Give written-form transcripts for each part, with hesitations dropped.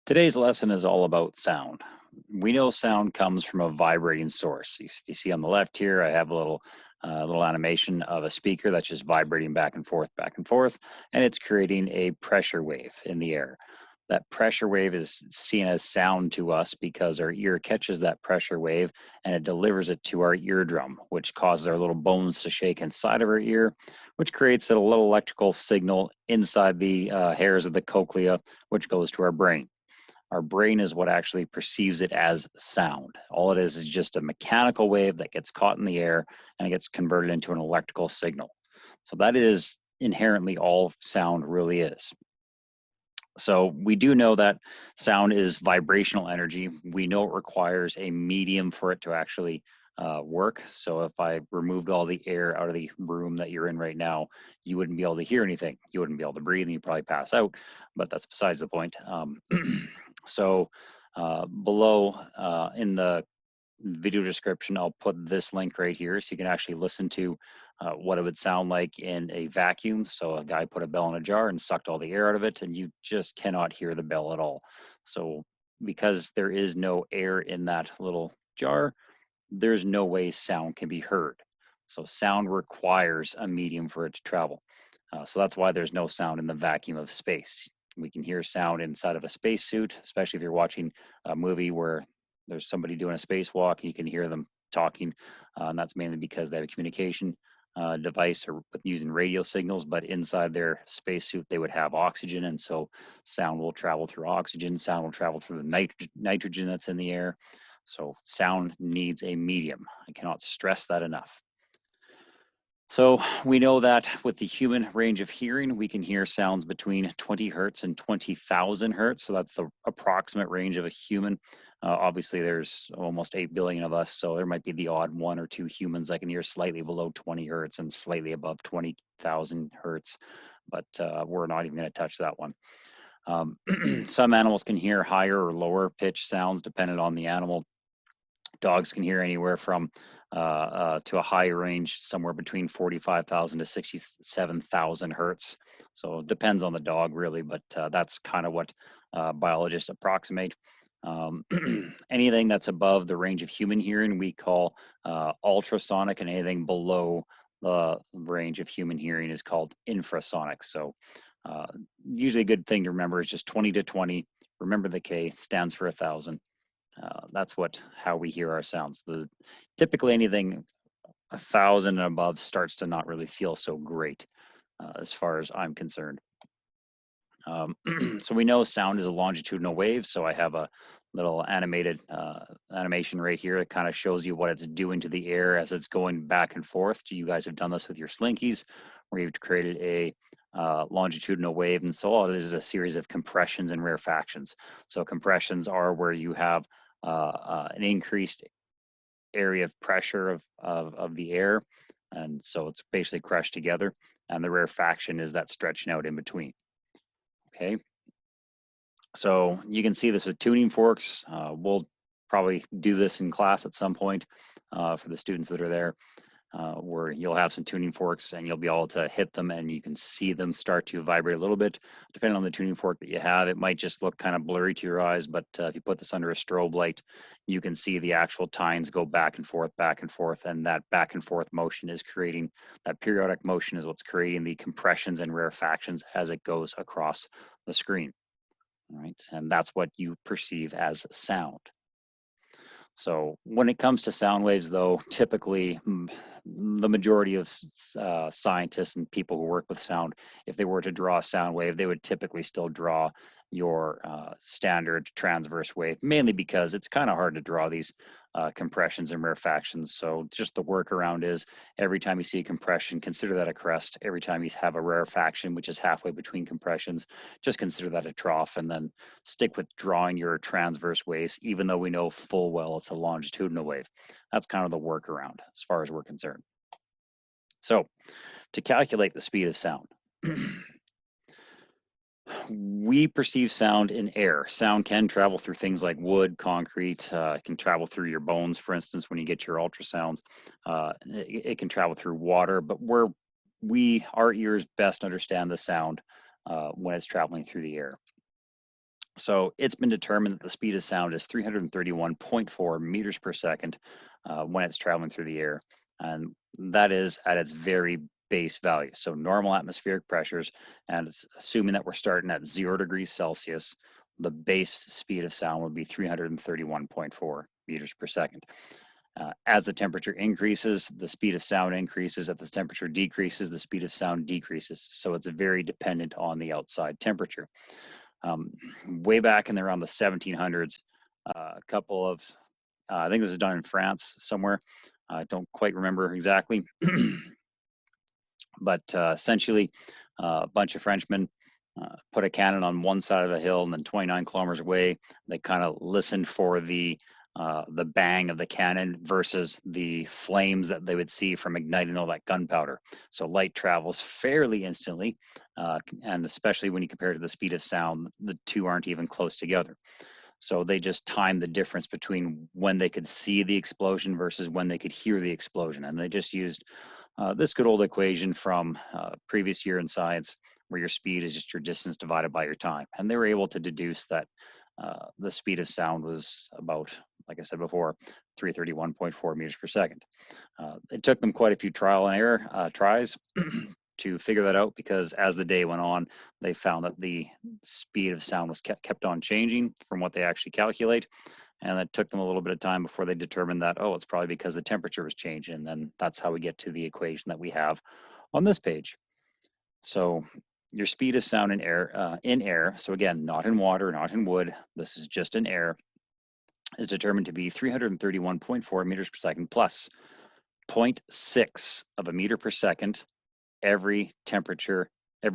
Today's lesson is all about sound. We know sound comes from a vibrating source. You see on the left here, I have a little animation of a speaker that's just vibrating back and forth, and it's creating a pressure wave in the air. That pressure wave is seen as sound to us because our ear catches that pressure wave and it delivers it to our eardrum, which causes our little bones to shake inside of our ear, which creates a little electrical signal inside the hairs of the cochlea, which goes to our brain. Our brain is what actually perceives it as sound. All it is just a mechanical wave that gets caught in the air and it gets converted into an electrical signal. So that is inherently all sound really is. So we do know that sound is vibrational energy. We know it requires a medium for it to actually work. So if I removed all the air out of the room that you're in right now, you wouldn't be able to hear anything. You wouldn't be able to breathe, and you'd probably pass out. But that's besides the point. So below in the video description, I'll put this link right here so you can actually listen to what it would sound like in a vacuum. So a guy put a bell in a jar and sucked all the air out of it, and you just cannot hear the bell at all. So because there is no air in that little jar, there's no way sound can be heard. So sound requires a medium for it to travel. So that's why there's no sound in the vacuum of space. We can hear sound inside of a spacesuit, especially if you're watching a movie where there's somebody doing a spacewalk, you can hear them talking. And that's mainly because they have a communication device or with using radio signals, but inside their spacesuit, they would have oxygen. And so sound will travel through oxygen, sound will travel through the nitrogen that's in the air. So sound needs a medium. I cannot stress that enough. So we know that with the human range of hearing, we can hear sounds between 20 hertz and 20,000 hertz. So that's the approximate range of a human. Obviously, there's almost 8 billion of us, so there might be the odd one or two humans that can hear slightly below 20 hertz and slightly above 20,000 hertz, but we're not even going to touch that one. Some animals can hear higher or lower pitch sounds depending on the animal. Dogs can hear anywhere from to a high range, somewhere between 45,000 to 67,000 hertz. So it depends on the dog, really, but that's kind of what biologists approximate. Anything that's above the range of human hearing, we call ultrasonic, and anything below the range of human hearing is called infrasonic. So usually a good thing to remember is just 20 to 20. Remember the K stands for 1,000. That's how we hear our sounds. Typically anything 1,000 and above starts to not really feel so great, as far as I'm concerned. So we know sound is a longitudinal wave. So I have a little animated animation right here. It kind of shows you what it's doing to the air as it's going back and forth. You guys have done this with your slinkies, where you've created a longitudinal wave. And so all it is a series of compressions and rarefactions. So compressions are where you have an increased area of pressure of the air. And so it's basically crushed together. And the rarefaction is that stretching out in between. Okay. So you can see this with tuning forks. We'll probably do this in class at some point for the students that are there, where you'll have some tuning forks and you'll be able to hit them and you can see them start to vibrate a little bit. Depending on the tuning fork that you have, it might just look kind of blurry to your eyes, but if you put this under a strobe light, you can see the actual tines go back and forth, and that back and forth motion is creating, that periodic motion is what's creating the compressions and rarefactions as it goes across the screen. All right, and that's what you perceive as sound. So when it comes to sound waves, though, typically the majority of scientists and people who work with sound, if they were to draw a sound wave, they would typically still draw your standard transverse wave, mainly because it's kind of hard to draw these compressions and rarefactions. So just the workaround is every time you see a compression, consider that a crest. Every time you have a rarefaction, which is halfway between compressions, just consider that a trough, and then stick with drawing your transverse waves, even though we know full well it's a longitudinal wave. That's kind of the workaround as far as we're concerned. So to calculate the speed of sound, we perceive sound in air. Sound can travel through things like wood, concrete. It can travel through your bones, for instance, when you get your ultrasounds. It can travel through water, but our ears best understand the sound when it's traveling through the air. So it's been determined that the speed of sound is 331.4 meters per second when it's traveling through the air. And that is at its very base value. So normal atmospheric pressures, and it's assuming that we're starting at 0 degrees Celsius, the base speed of sound would be 331.4 meters per second. As the temperature increases, the speed of sound increases. As the temperature decreases, the speed of sound decreases. So it's very dependent on the outside temperature. Way back in around the 1700s, a couple of, I think this was done in France somewhere. I don't quite remember exactly, but essentially, a bunch of Frenchmen put a cannon on one side of the hill, and then 29 kilometers away, they kind of listened for the bang of the cannon versus the flames that they would see from igniting all that gunpowder. So light travels fairly instantly, and especially when you compare it to the speed of sound, the two aren't even close together. So they just timed the difference between when they could see the explosion versus when they could hear the explosion. And they just used this good old equation from previous year in science, where your speed is just your distance divided by your time. And they were able to deduce that the speed of sound was about, like I said before, 331.4 meters per second. It took them quite a few trial and error tries to figure that out, because as the day went on, they found that the speed of sound was kept on changing from what they actually calculate. And it took them a little bit of time before they determined that, oh, it's probably because the temperature was changing. And then that's how we get to the equation that we have on this page. So your speed of sound in air, so again, not in water, not in wood, this is just in air, is determined to be 331.4 meters per second plus 0.6 of a meter per second every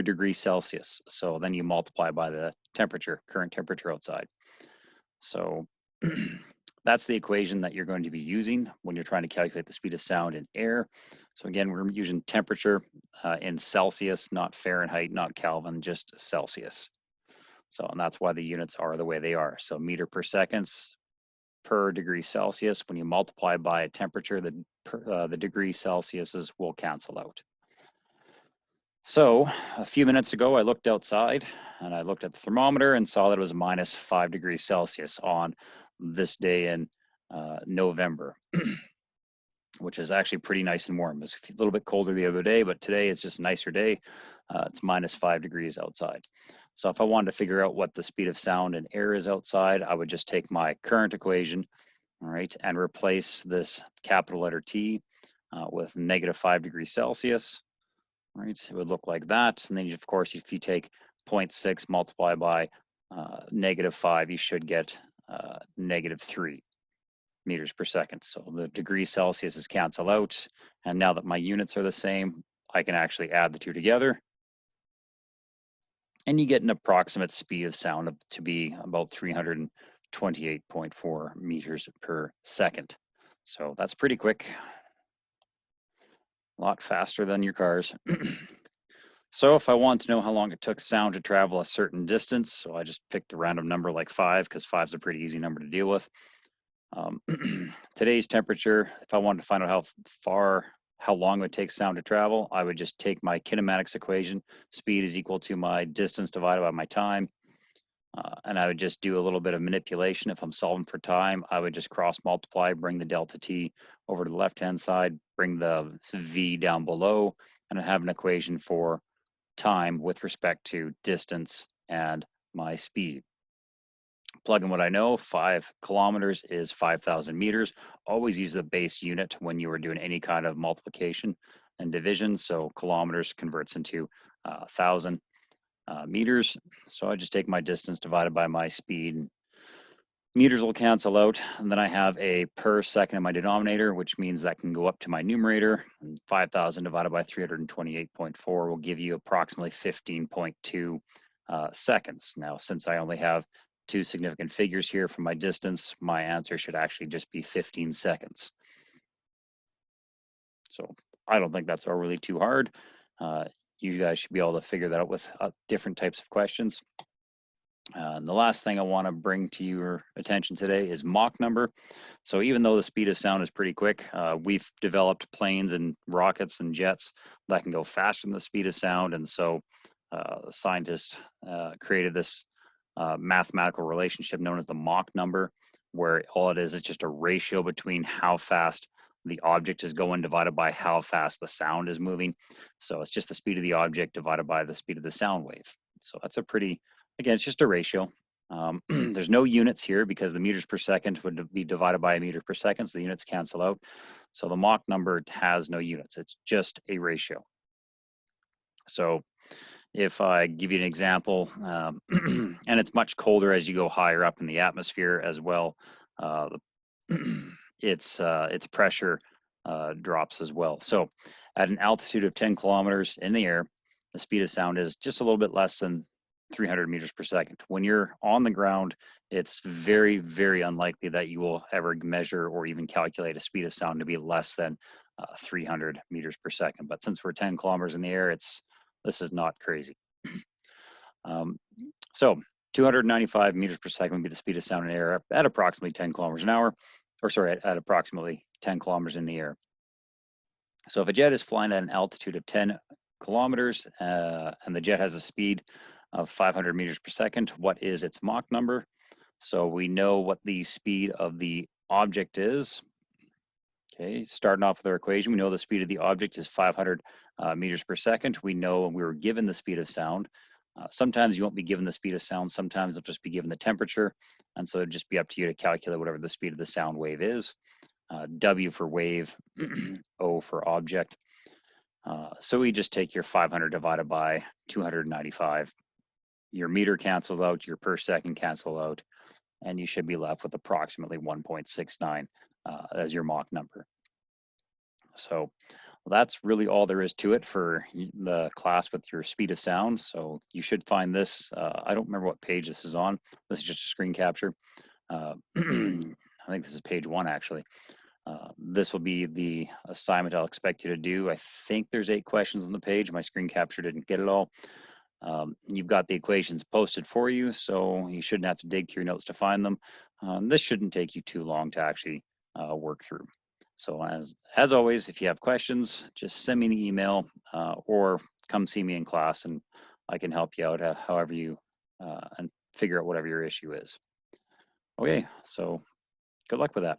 degree Celsius. So then you multiply by the temperature, current temperature outside. So that's the equation that you're going to be using when you're trying to calculate the speed of sound in air. So again, we're using temperature in Celsius, not Fahrenheit, not Kelvin, just Celsius. So, and that's why the units are the way they are. So meter per seconds per degree Celsius. When you multiply by a temperature, the degree Celsiuses will cancel out. So a few minutes ago, I looked outside and I looked at the thermometer and saw that it was minus 5 degrees Celsius on this day in November, which is actually pretty nice and warm. It was a little bit colder the other day, but today it's just a nicer day. It's minus 5 degrees outside. So if I wanted to figure out what the speed of sound in air is outside, I would just take my current equation, all right, and replace this capital letter T with negative 5 degrees Celsius. Right, it would look like that. And then, of course, if you take 0.6 multiply by negative 5, you should get negative 3 meters per second. So the degrees Celsius is cancel out. And now that my units are the same, I can actually add the two together. And you get an approximate speed of sound to be about 328.4 meters per second. So that's pretty quick. A lot faster than your cars. So if I want to know how long it took sound to travel a certain distance, so I just picked a random number like 5, because 5 is a pretty easy number to deal with. Today's temperature, if I wanted to find out how long it would take sound to travel, I would just take my kinematics equation. Speed is equal to my distance divided by my time. And I would just do a little bit of manipulation. If I'm solving for time, I would just cross multiply, bring the delta T over to the left-hand side, bring the V down below, and I have an equation for time with respect to distance and my speed. Plug in what I know, 5 kilometers is 5,000 meters. Always use the base unit when you are doing any kind of multiplication and division. So kilometers converts into 1,000 meters. So I just take my distance divided by my speed. Meters will cancel out, and then I have a per second in my denominator, which means that can go up to my numerator. 5,000 divided by 328.4 will give you approximately 15.2 seconds. Now, since I only have two significant figures here for my distance, my answer should actually just be 15 seconds. So I don't think that's really too hard. You guys should be able to figure that out with different types of questions. And the last thing I want to bring to your attention today is Mach number. So even though the speed of sound is pretty quick, we've developed planes and rockets and jets that can go faster than the speed of sound. And so scientists created this mathematical relationship known as the Mach number, where all it is just a ratio between how fast the object is going divided by how fast the sound is moving. So it's just the speed of the object divided by the speed of the sound wave. So that's a pretty, again, it's just a ratio. There's no units here because the meters per second would be divided by a meter per second, so the units cancel out. So the Mach number has no units. It's just a ratio. So if I give you an example, and it's much colder as you go higher up in the atmosphere as well, uh, its pressure drops as well. So at an altitude of 10 kilometers in the air, the speed of sound is just a little bit less than 300 meters per second. When you're on the ground, it's very, very unlikely that you will ever measure or even calculate a speed of sound to be less than 300 meters per second. But since we're 10 kilometers in the air, this is not crazy. So 295 meters per second would be the speed of sound in air at approximately 10 kilometers an hour, or sorry, at approximately 10 kilometers in the air. So if a jet is flying at an altitude of 10 kilometers and the jet has a speed of 500 meters per second, what is its Mach number? So we know what the speed of the object is. Okay, starting off with our equation, we know the speed of the object is 500 meters per second. We know we were given the speed of sound. Sometimes you won't be given the speed of sound. Sometimes it'll just be given the temperature. And so it'd just be up to you to calculate whatever the speed of the sound wave is. W for wave, O for object. So we just take your 500 divided by 295. Your meter cancels out, your per second cancel out, and you should be left with approximately 1.69 as your Mach number. So that's really all there is to it for the class with your speed of sound. So you should find this, I don't remember what page this is on. This is just a screen capture. I think this is page 1 actually. This will be the assignment I'll expect you to do. I think there's 8 questions on the page. My screen capture didn't get it all. You've got the equations posted for you, so you shouldn't have to dig through your notes to find them. This shouldn't take you too long to actually work through. So as always, if you have questions, just send me an email or come see me in class and I can help you out however you and figure out whatever your issue is. Okay, so good luck with that.